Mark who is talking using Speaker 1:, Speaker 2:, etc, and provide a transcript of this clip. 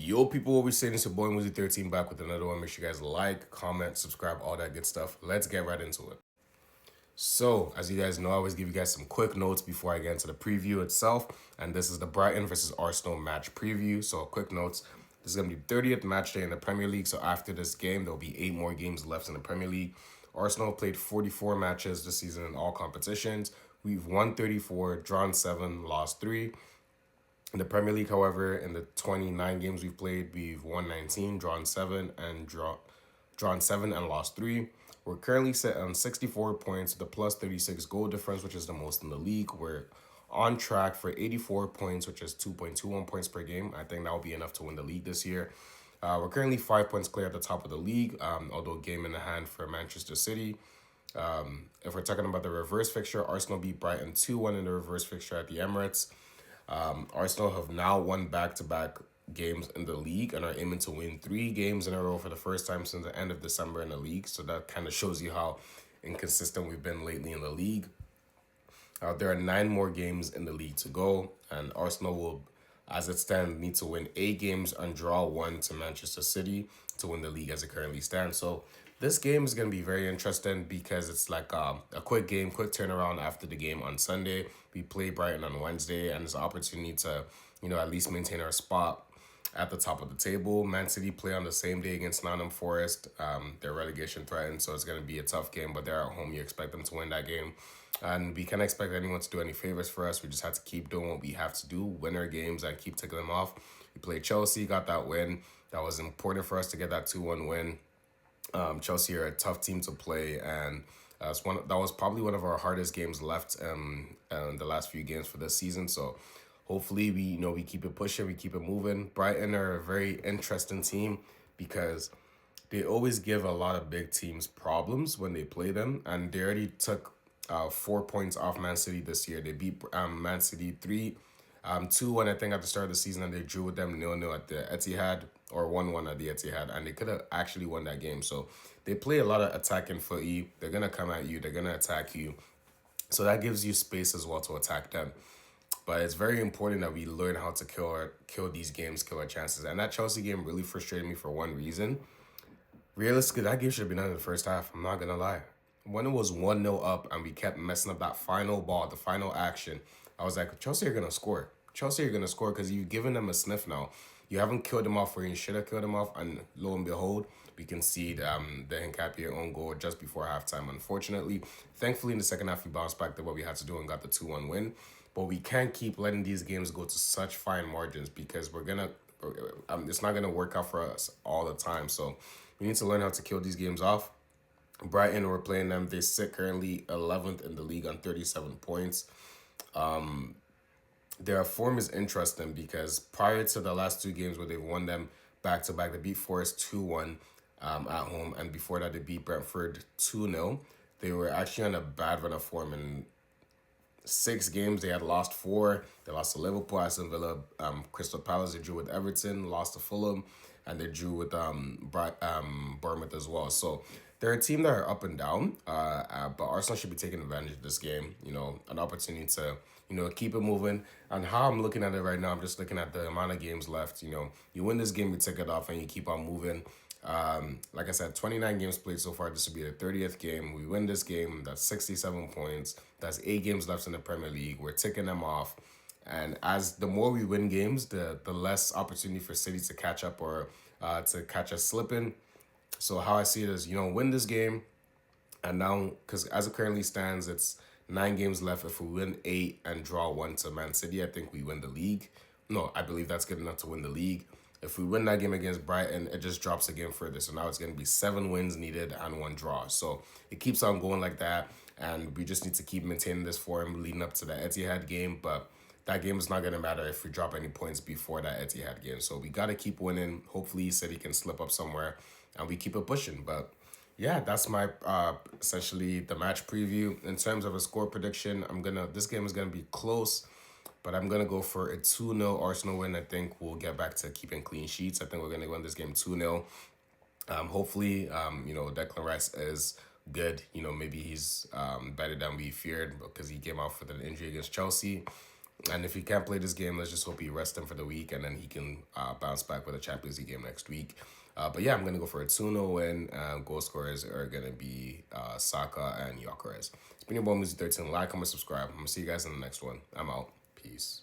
Speaker 1: Yo, people, what we saying? It's your boy Muzi 13 back with another one. Make sure you guys like, comment, subscribe, all that good stuff. Let's get right into it. So, as you guys know, I always give you guys some quick notes before I get into the preview itself. And this is the Brighton versus Arsenal match preview. So, quick notes. This is going to be 30th match day in the Premier League. So, after this game, there'll be 8 more games left in the Premier League. Arsenal played 44 matches this season in all competitions. We've won 34, drawn 7, lost 3. In the Premier League, however, in the 29 games we've played, we've won 19, drawn 7 and lost 3. We're currently set on 64 points with a plus 36 goal difference, which is the most in the league. We're on track for 84 points, which is 2.21 points per game. I think that will be enough to win the league this year. We're currently 5 points clear at the top of the league, although game in the hand for Manchester City. If we're talking about the reverse fixture, Arsenal beat Brighton 2-1 in the reverse fixture at the Emirates. Arsenal have now won back-to-back games in the league and are aiming to win 3 games in a row for the first time since the end of December in the league. So that kind of shows you how inconsistent we've been lately in the league. There are 9 more games in the league to go, and Arsenal will, as it stands, need to win 8 games and draw 1 to Manchester City to win the league as it currently stands. So this game is going to be very interesting because it's like a quick game, quick turnaround after the game on Sunday. We play Brighton on Wednesday, and it's an opportunity to, at least maintain our spot at the top of the table. Man City play on the same day against Nottingham Forest. They're relegation threatened, so it's going to be a tough game, but they're at home. You expect them to win that game. And we can't expect anyone to do any favors for us. We just have to keep doing what we have to do, win our games, and keep ticking them off. We played Chelsea, got that win. That was important for us to get that 2-1 win. Chelsea are a tough team to play, and that was probably one of our hardest games left in the last few games for this season. So hopefully we keep it pushing, we keep it moving. Brighton are a very interesting team because they always give a lot of big teams problems when they play them, and they already took 4 points off Man City this year. They beat Man City 2-1, I think, at the start of the season, and they drew with them 0-0 at the Etihad, or 1-1 at the Etihad, and they could have actually won that game. So they play a lot of attacking footy. They're going to come at you. They're going to attack you. So that gives you space as well to attack them. But it's very important that we learn how to kill these games, kill our chances. And that Chelsea game really frustrated me for one reason. Realistically, that game should have been done in the first half. I'm not going to lie. When it was 1-0 up and we kept messing up that final ball, the final action, I was like, Chelsea are going to score. Chelsea are going to score because you've given them a sniff now. You haven't killed them off where you should have killed them off. And lo and behold, we concede the Nketiah own goal just before halftime, unfortunately. Thankfully, in the second half, we bounced back to what we had to do and got the 2-1 win. But we can't keep letting these games go to such fine margins because it's not going to work out for us all the time. So we need to learn how to kill these games off. Brighton, we're playing them. They sit currently 11th in the league on 37 points. Their form is interesting because prior to the last 2 games where they've won them back-to-back, they beat Forest 2-1 at home, and before that they beat Brentford 2-0. They were actually on a bad run of form. In 6 games, they had lost 4. They lost to Liverpool, Aston Villa, Crystal Palace. They drew with Everton, lost to Fulham, and they drew with Bournemouth as well. So they're a team that are up and down, but Arsenal should be taking advantage of this game. An opportunity to, keep it moving. And how I'm looking at it right now, I'm just looking at the amount of games left. You win this game, you take it off, and you keep on moving. Like I said, 29 games played so far. This will be the 30th game. We win this game. That's 67 points. That's 8 games left in the Premier League. We're ticking them off. And as the more we win games, the less opportunity for City to catch up or to catch us slipping. So how I see it is, win this game. And now, because as it currently stands, it's 9 games left. If we win 8 and draw 1 to Man City, I think we win the league. No, I believe that's good enough to win the league. If we win that game against Brighton, it just drops a game further. So now it's going to be 7 wins needed and 1 draw. So it keeps on going like that. And we just need to keep maintaining this form leading up to the Etihad game. But that game is not going to matter if we drop any points before that Etihad game. So we got to keep winning. Hopefully City can slip up somewhere and we keep it pushing. But yeah, that's my essentially the match preview. In terms of a score prediction, this game is going to be close. But I'm going to go for a 2-0 Arsenal win. I think we'll get back to keeping clean sheets. I think we're going to win this game 2-0. Hopefully, Declan Rice is good. Maybe he's better than we feared because he came out with an injury against Chelsea. And if he can't play this game, let's just hope he rests him for the week and then he can bounce back with a Champions League game next week. But yeah, I'm going to go for a 2-0 win. Goal scorers are going to be Saka and Gyökeres. It's been your boy Muzi13. Like, comment, subscribe. I'm going to see you guys in the next one. I'm out. Peace.